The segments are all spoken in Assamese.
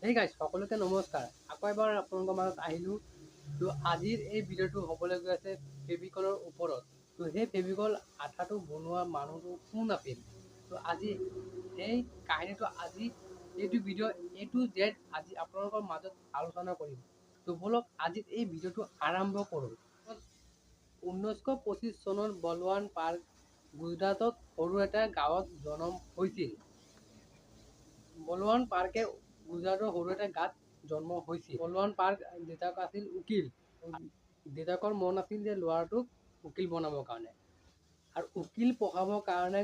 হেই গাইজ সকলোকে নমস্কাৰ। আকৌ এবাৰ আপোনালোকৰ মাজত আহিলোঁ। তো আজিৰ এই ভিডিঅ'টো হ'বলৈ গৈ আছে ফেভিকলৰ ওপৰত। তো সেই ফেভিকল আঠাটো বনোৱা মানুহটো কোন আছিল, তো আজি সেই কাহিনীটো আজি এইটো ভিডিঅ' A to Z আজি আপোনালোকৰ মাজত আলোচনা কৰিম। তো বলক আজি এই ভিডিঅ'টো আৰম্ভ কৰোঁ। 1925 চনত বলৱান পাৰ্ক গুজৰাটত সৰু এটা গাঁৱত জন্ম হৈছিল। বলৱান পাৰ্কে গুজৰাটৰ সৰু এটা গাঁৱত জন্ম হৈছিল। বলৱান পাৰ্ক দেউতাক আছিল উকিল। দেউতাকৰ মন আছিল যে ল'ৰাটোক উকিল বনাবৰ কাৰণে, আৰু উকিল পঢ়াবৰ কাৰণে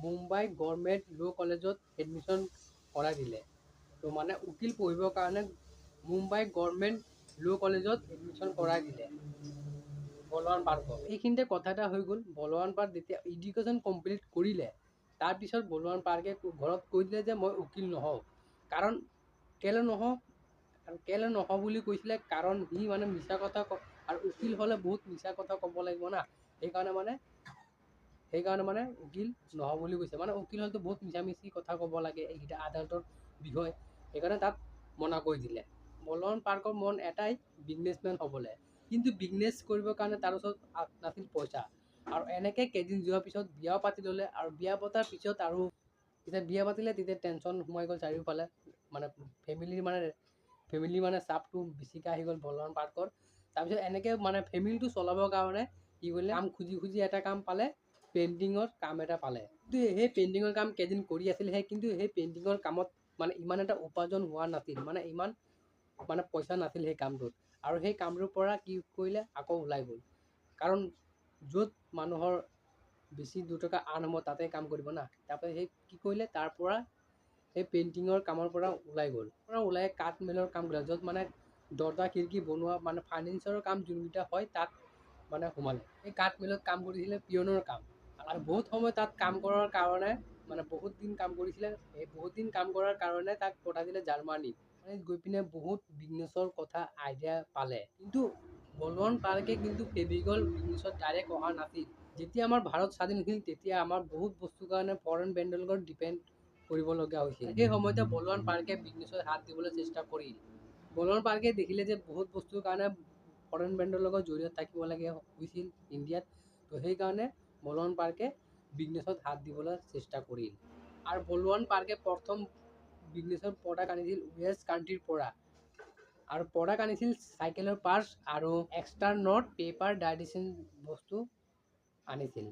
মুম্বাই গভৰ্ণমেণ্ট ল' কলেজত এডমিশ্যন কৰাই দিলে। তো মানে উকিল পঢ়িবৰ কাৰণে মুম্বাই গভৰ্ণমেণ্ট ল' কলেজত এডমিশ্যন কৰাই দিলে বলৱান পাৰ্কক। এইখিনিতে কথা এটা হৈ গ'ল। বলৱান পাৰ্ক যেতিয়া এডুকেশ্যন কমপ্লিট কৰিলে, তাৰপিছত বলৱান পাৰ্কে ঘৰত কৈ দিলে যে মই উকিল নহওঁ। কাৰণ কেলে নহওঁ বুলি কৈছিলে, কাৰণ সি মানে মিছা কথা আৰু উকিল হ'লে বহুত মিছা কথা ক'ব লাগিব না। সেইকাৰণে মানে উকিল নহওঁ বুলি কৈছে। মানে উকিল হ'লেতো বহুত মিছামিছি কথা ক'ব লাগে, এইকেইটা আদালতৰ বিষয়। সেইকাৰণে তাত মনা কৰি দিলে। বলৱান পাৰ্কৰ মন এটাই, বিজনেছমেন হ'বলৈ। কিন্তু বিজনেছ কৰিবৰ কাৰণে তাৰ ওচৰত নাছিল পইচা। আৰু এনেকৈ কেইদিন যোৱাৰ পিছত বিয়াও পাতি ল'লে। আৰু বিয়া পতাৰ পিছত আৰু যেতিয়া বিয়া পাতিলে তেতিয়া টেনশ্যন সোমাই গ'ল চাৰিওফালে। মানে ফেমিলি মানে চাপটো বেছিকৈ আহি গ'ল বলৱান পাৰ্কৰ। তাৰপিছত এনেকৈ মানে ফেমিলিটো চলাবৰ কাৰণে কি কৰিলে, কাম খুজি এটা কাম পালে, পেইণ্টিঙৰ কাম এটা পালে। কিন্তু সেই পেইণ্টিঙৰ কাম কেইদিন কৰি আছিলেহে, কিন্তু সেই পেইণ্টিঙৰ কামত মানে ইমান এটা উপাৰ্জন হোৱা নাছিল, ইমান পইচা নাছিল সেই কামটোত। আৰু সেই কামটোৰ পৰা কি কৰিলে, আকৌ ওলাই গ'ল। কাৰণ য'ত মানুহৰ বেছি দুটকা আৰ্ণ হ'ব তাতে কাম কৰিব না। তাৰপৰা সেই কি কৰিলে, তাৰ পৰা সেই পেইণ্টিঙৰ কামৰ পৰা ওলাই গ'ল। ওলাই কাঠ মিলৰ কাম কৰিলে, য'ত মানে দৰ্জা খিৰিকী বনোৱা মানে ফাৰ্নিচাৰৰ কাম যোনকেইটা হয় তাত মানে সোমালে। এই কাঠ মিলত কাম কৰিছিলে, পিয়নৰ কাম। আৰু বহুত সময় তাত কাম কৰাৰ কাৰণে বহুত দিন কাম কৰিছিলে। এই বহুত দিন কাম কৰাৰ কাৰণে তাক পঠাইছিলে জাৰ্মানীত। গৈ পিনে বহুত বিজনেছৰ কথা আইডিয়া পালে। কিন্তু বলৱান পাৰ্কে কিন্তু ফেভিকল বিজনেছত ডাইৰেক্ট অহা নাছিল। যেতিয়া আমাৰ ভাৰত স্বাধীন হৈছিল তেতিয়া আমাৰ বহুত বস্তুৰ কাৰণে ফৰেন ব্ৰেণ্ডৰ লগত ডিপেণ্ড কৰিবলগীয়া হৈছিল। সেই সময়তে বলৱান পাৰ্কে বিজনেছত হাত দিবলৈ চেষ্টা কৰিল। বলৱান পাৰ্কে দেখিলে যে বহুত বস্তুৰ কাৰণে ফৰেন ব্ৰেণ্ডৰ লগত জড়িত থাকিব লাগে হৈছিল ইণ্ডিয়াত। তো সেইকাৰণে বলৱান পাৰ্কে বিজনেছত হাত দিবলৈ চেষ্টা কৰিল। আৰু বলৱান পাৰ্কে প্ৰথম বিজনেছৰ প্ৰডাক্ট আনিছিল ৱেষ্ট কাণ্ট্ৰিৰ পৰা। আৰু প্ৰডাক্ট আনিছিল চাইকেলৰ পাৰ্টছ আৰু এক্সট্ৰা নট পেপাৰ ডাইডিশ্যন বস্তু আনিছিল।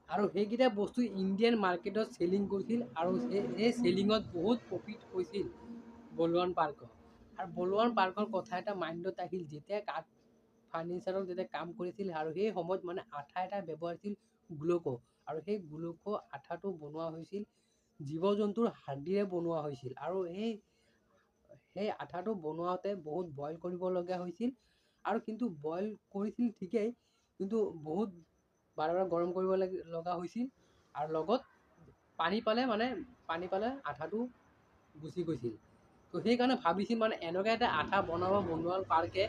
আৰু সেইকেইটা বস্তু ইণ্ডিয়ান মাৰ্কেটত চেলিং কৰিছিল। আৰু সেই চেলিঙত বহুত প্ৰফিট হৈছিল বলৱান পাৰ্কৰ। আৰু বলৱান পাৰ্কৰ কথা এটা মাইণ্ডত আহিল, যেতিয়া কাঠ ফাৰ্নিচাৰত যেতিয়া কাম কৰিছিল আৰু সেই সময়ত মানে আঠা এটা ব্যৱহাৰ হৈছিল গ্লুকো। আৰু সেই গ্লুকো আঠাটো বনোৱা হৈছিল জীৱ জন্তুৰ হাৰ্ডিৰে বনোৱা হৈছিল। আৰু সেই আঠাটো বনোৱাতে বহুত বইল কৰিবলগীয়া হৈছিল। আৰু কিন্তু বইল কৰিছিল ঠিকেই, কিন্তু বহুত বাৰে গৰম কৰিব লগা হৈছিল। আৰু লগত পানী পালে আঠাটো গুচি গৈছিল। তো সেইকাৰণে ভাবিছিল এনেকুৱা এটা আঠা বলৱান পাৰ্কে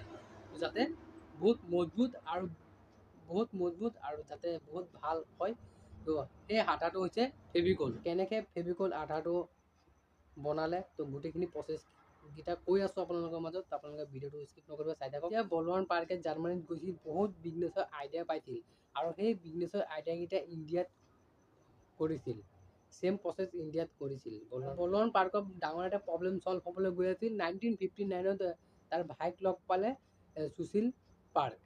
যাতে বহুত মজবুত আৰু যাতে বহুত ভাল হয়। তো সেই আঠাটো হৈছে ফেভিকল। কেনেকৈ ফেভিকল আঠাটো বনালে, তো গোটেইখিনি প্ৰচেছকেইটা কৈ আছোঁ আপোনালোকৰ মাজত। আপোনালোকে ভিডিঅ'টো স্কিপ নকৰিব, চাই থাকক। এতিয়া বলৱান পাৰ্কে জাৰ্মানীত গৈছিল, বহুত বিজনেছৰ আইডিয়া পাইছিল। আৰু সেই বিজনেছৰ আইডিয়াকেইটা ইণ্ডিয়াত কৰিছিল। চেম প্ৰচেছ ইণ্ডিয়াত কৰিছিল। বলৱান পাৰ্কৰ ডাঙৰ এটা প্ৰব্লেম ছল্ভ হ'বলৈ গৈ আছিল। 1959ত তাৰ ভাইক লগ পালে সুশীল পাৰ্ক।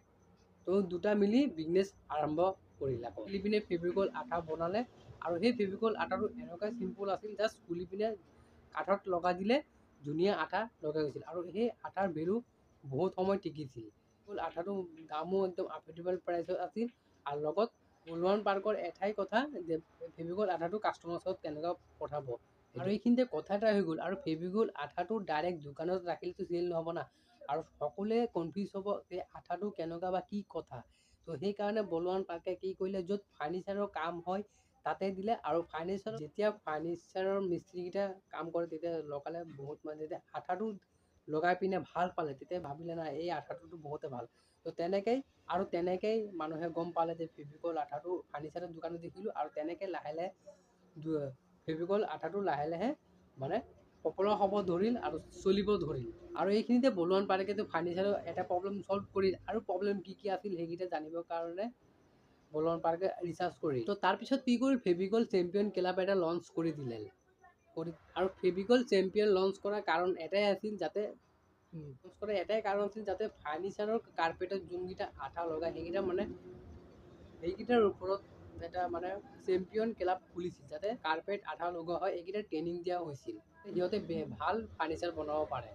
তো দুটা মিলি বিজনেছ আৰম্ভ কৰিল। আকৌ খুলি পিনে ফেভিকল আঠা বনালে। আৰু সেই ফেভিকল আঠাটো এনেকুৱা চিম্পুল আছিল, জাষ্ট খুলি পিনে কাঠত লগাই দিলে ধুনীয়া আঠা লগাই গৈছিল। আৰু সেই আঠাৰ ভেলু বহুত সময় টিকিছিল। আঠাটো দামো একদম এফৰ্ডেবল প্ৰাইচত আছিল। আৰু লগত বলৱান পাৰ্কৰ এটাই কথা যে ফেভিকল আঠাটো কাষ্টমাৰৰ ওচৰত কেনেকুৱা পঠাব। আৰু এইখিনিতে কথা এটা হৈ গ'ল। আৰু ফেভিকল আঠাটো ডাইৰেক্ট দোকানত ৰাখিলেতো চেল নহ'ব না। আৰু সকলোৱে কনফিউজ হ'ব যে আঠাটো কেনেকুৱা বা কি কথা। তো সেইকাৰণে বলৱান পাৰ্কে কি কৰিলে, য'ত ফাৰ্নিচাৰৰ কাম হয় তাতে দিলে। আৰু যেতিয়া ফাৰ্নিচাৰৰ মিস্ত্ৰীকেইটা কাম কৰে তেতিয়া লগালে বহুত যেতিয়া আঠাটো লগাই পিনে ভাল পালে, তেতিয়া ভাবিলে না এই আঠাটোতো বহুতে ভাল। তো তেনেকেই মানুহে গম পালে যে ফেভিকল আঠাটো ফাৰ্নিচাৰৰ দোকানত দেখিলোঁ। আৰু তেনেকৈ লাহে লাহে ফেভিকল আঠাটো লাহে লাহে পপুলাৰ হ'ব ধৰিল আৰু চলিব ধৰিল। আৰু এইখিনিতে বলৱান পাৰ্কেতো ফাৰ্নিচাৰৰ এটা প্ৰব্লেম ছল্ভ কৰিল, আৰু প্ৰব্লেম কি আছিল সেইকেইটা জানিবৰ কাৰণে বলৱান পাৰ্কে ৰিচাৰ্জ কৰি। তো তাৰপিছত কি কৰিল, ফেভিকল চেম্পিয়ন ক্লাব এটা লঞ্চ কৰি দিলে। আৰু ফেভিকল চেম্পিয়ন লঞ্চ কৰাৰ কাৰণ এটাই আছিল, যাতে ফাৰ্নিচাৰৰ কাৰ্পেটত যোনকেইটা আঠা লগাই সেইকেইটাৰ ওপৰত এটা চেম্পিয়ন ক্লাব খুলিছিল, যাতে কাৰ্পেট আঠা লগোৱা হয়, এইকেইটা ট্ৰেইনিং দিয়া হৈছিল, সিহঁতে ভাল ফাৰ্নিচাৰ বনাব পাৰে।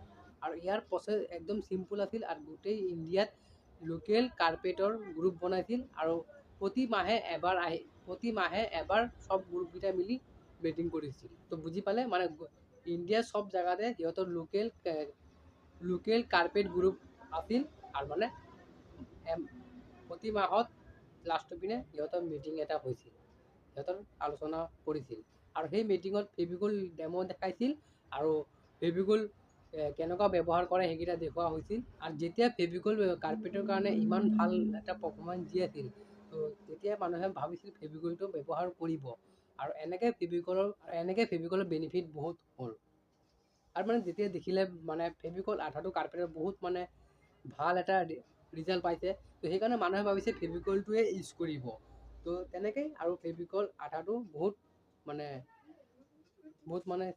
আৰু ইয়াৰ প্ৰচেছ একদম চিম্পুল আছিল, আৰু গোটেই ইণ্ডিয়াত লোকেল কাৰ্পেটৰ গ্ৰুপ বনাইছিল, আৰু প্ৰতি মাহে এবাৰ চব গ্ৰুপকেইটা মিলি মিটিং কৰিছিল। তো বুজি পালে, ইণ্ডিয়াৰ চব জেগাতে সিহঁতৰ লোকেল কাৰ্পেট গ্ৰুপ আছিল, আৰু প্ৰতি মাহত লাষ্টৰ পিনে সিহঁতৰ মিটিং এটা হৈছিল, সিহঁতৰ আলোচনা কৰিছিল। আৰু সেই মিটিঙত ফেভিকল ডেমো দেখাইছিল, আৰু ফেভিকল কেনেকুৱা ব্যৱহাৰ কৰে সেইকেইটা দেখুওৱা হৈছিল। আৰু যেতিয়া ফেভিকল কাৰ্পেটৰ কাৰণে ইমান ভাল এটা পাৰফৰ্মেঞ্চ দি আছিল, তো তেতিয়া মানুহে ভাবিছিল ফেভিকলটো ব্যৱহাৰ কৰিব, আৰু এনেকৈ ফেভিকলৰ বেনিফিট বহুত হ'ল। আৰু যেতিয়া দেখিলে ফেভিকল আঠাটো কাৰ্পেটৰ বহুত ভাল এটা ৰিজাল্ট পাইছে, তো সেইকাৰণে মানুহে ভাবিছে ফেভিকলটোৱে ইউজ কৰিব। তো তেনেকেই আৰু ফেভিকল আঠাটো বহুত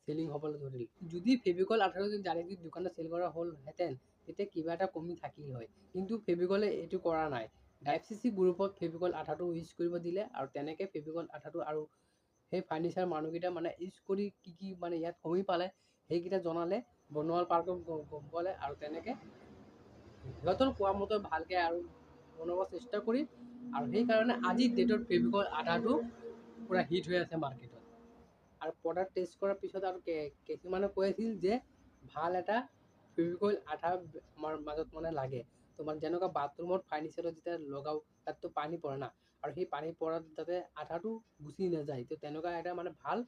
চেলিং হ'বলৈ ধৰিল। যদি ফেভিকল আঠাটো ডাইৰেক্টলি দোকানত চেল কৰা হ'লহেঁতেন, তেতিয়া কিবা এটা কমি থাকিল হয়, কিন্তু ফেভিকলে এইটো কৰা নাই। FCC গ্ৰুপত ফেভিকল আঠাটো ইউজ কৰিব দিলে, আৰু তেনেকৈ ফেভিকল আঠাটো আৰু সেই ফাৰ্নিচাৰ মানুহকেইটা ইউজ কৰি কি ইয়াত কমি পালে সেইকেইটা জনালে, বনোৱাৰ পাৰ্কক গম পালে, আৰু তেনেকৈ সিহঁতৰ কোৱা মতে ভালকৈ আৰু বনাব চেষ্টা কৰি, আৰু সেইকাৰণে আজিৰ ডেটত ফেভিকল আঠাটো পুৰা হিট হৈ আছে মাৰ্কেটত। আৰু প্ৰডাক্ট টেষ্ট কৰাৰ পিছত আৰু কিছুমানে কৈ আছিল যে ভাল এটা ফেভিকল আঠা আমাৰ মাজত লাগে। তো যেনেকুৱা বাথৰুমত ফাৰ্নিচাৰত যেতিয়া লগাওঁ, তাততো পানী পৰে না, আৰু সেই পানী পৰাত যাতে আঠাটো গুচি নাযায়, তো তেনেকুৱা এটা ভাল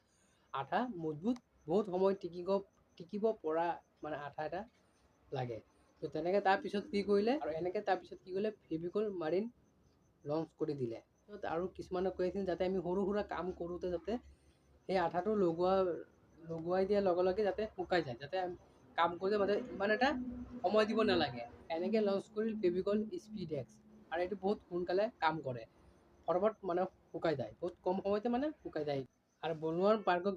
আঠা, মজবুত, বহুত সময় টিকিব পৰা আঠা এটা লাগে। তো তেনেকৈ তাৰপিছত কি কৰিলে, ফেভিকল মাৰিন লঞ্চ কৰি দিলে। আৰু কিছুমানে কৈ আছিল যাতে আমি সৰু সুৰা কাম কৰোঁতে যাতে সেই আঠাটো লগোৱাই দিয়াৰ লগে লগে যাতে শুকাই যায়, যাতে কাম কৰোঁতে ইমান এটা সময় দিব নালাগে। এনেকৈ লঞ্চ কৰিল ফেভিকল স্পীড এক্স, আৰু এইটো বহুত সোনকালে কাম কৰে, ফটাফট শুকাই যায়, বহুত কম সময়তে শুকাই যায়। আৰু বলৱান পাৰ্কক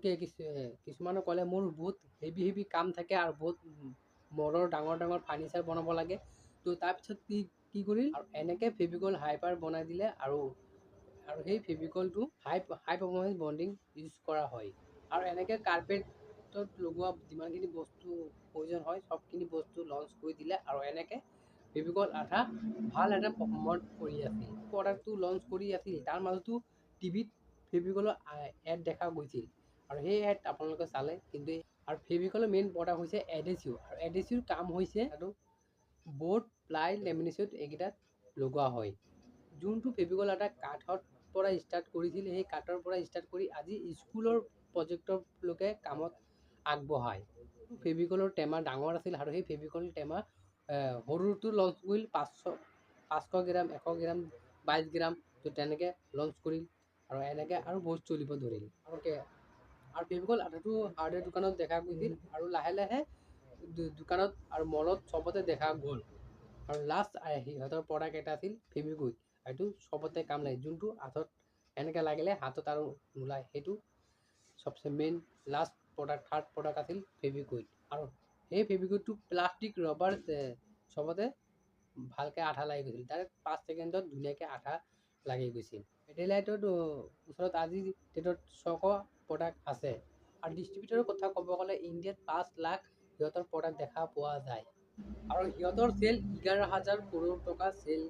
কিছুমানে ক'লে মোৰ বহুত হেভি কাম থাকে, আৰু বহুত মৰৰ ডাঙৰ ফাৰ্নিচাৰ বনাব লাগে। তো তাৰপিছত কি কৰিল, আৰু এনেকৈ ফেভিকল হাইপাৰ বনাই দিলে, আৰু সেই ফেভিকলটো হাই পাৰফৰ্মেঞ্চ বণ্ডিং ইউজ কৰা হয়। আৰু এনেকৈ কাৰ্পেটত লগোৱা যিমানখিনি বস্তু প্ৰয়োজন হয়, চবখিনি বস্তু লঞ্চ কৰি দিলে, আৰু এনেকৈ ফেভিকল আঠা ভাল এটা পাৰফৰ্ম কৰি আছিল। প্ৰডাক্টটো লঞ্চ কৰি আছিল, তাৰ মাজতো টিভিত ফেভিকলৰ এড দেখা গৈছিল, আৰু সেই এড আপোনালোকে চালে। কিন্তু আৰু ফেভিকলৰ মেইন প্ৰডাক্ট হৈছে এডহেচিভ, আৰু এডহেচিভ কাম হৈছে আৰু বোৰ্ড, প্লাই, লেমিনেশ্যন এইকেইটাত লগোৱা হয়। যোনটো ফেভিকল আঠা কাঠৰ পৰা ষ্টাৰ্ট কৰিছিল, সেই কাঠৰ পৰা ষ্টাৰ্ট কৰি আজি স্কুলৰ প্ৰজেক্টৰলৈকে কামত আগবঢ়ায়। ফেভিকলৰ টেমা ডাঙৰ আছিল, আৰু সেই ফেভিকল টেমা সৰুটো লঞ্চ কৰিল 500 গ্ৰাম, 100 গ্ৰাম, 22 গ্ৰাম, তো তেনেকৈ লঞ্চ কৰিল, আৰু এনেকৈ আৰু বহুত চলিব ধৰিল। আৰু ফেভিকল আঠাটো হাৰ্ডৱেৰ দোকানত দেখা গৈছিল, আৰু লাহে লাহে দোকানত আৰু মলত চবতে দেখা গ'ল। আৰু লাষ্ট সিহঁতৰ প্ৰডাক্ট এটা আছিল ফেভিকুইক, এইটো চবতে কাম লাগে, যোনটো হাতত এনেকৈ লাগিলে হাতত আৰু নোলায়, সেইটো চবচে main last product, third product আছিল ফেভিকুইক। আৰু সেই ফেভিকুইকটো প্লাষ্টিক, ৰবাৰ চবতে ভালকৈ আঠা লাগি গৈছিল, ডাইৰেক্ট 5 ছেকেণ্ডত ধুনীয়াকৈ আঠা লাগি গৈছিল। পেডিলাইটৰ ওচৰত আজিৰ ডেটত 600 প্ৰডাক্ট আছে, আৰু ডিষ্ট্ৰিবিউটৰৰ কথা ক'ব গ'লে ইণ্ডিয়াত 5 লাখ সিহঁতৰ প্ৰডাক্ট দেখা পোৱা যায়, আৰু সিহঁতৰ চেল 11,000 কৰোৰ টকা চেল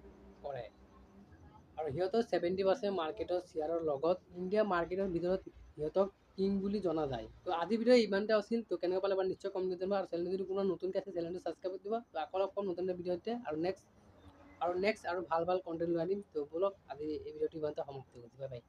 কৰে, আৰু সিহঁতৰ 70% মাৰ্কেটৰ শ্বেয়াৰৰ লগত ইণ্ডিয়া মাৰ্কেটৰ ভিতৰত সিহঁতক কিং বুলি জনা যায়। তো আজিৰ ভিডিঅ' ইমানতে আছিল। তো কেনেকুৱা পালে নিশ্চয় কমেণ্ট কৰিব, আৰু চেনেলটো যদি কোনো নতুনকৈ আছে চেনেলটো ছাবস্ক্ৰাইব কৰি দিব। তো আকৌ লগ পাম নতুন ভিডিঅ'তে, আৰু নেক্সট আৰু ভাল কণ্টেণ্ট লৈ আনিম। তো ব'লক আজি এই ভিডিঅ'টো ইমানতে সমাপ্ত কৰিছোঁ। Bye bye.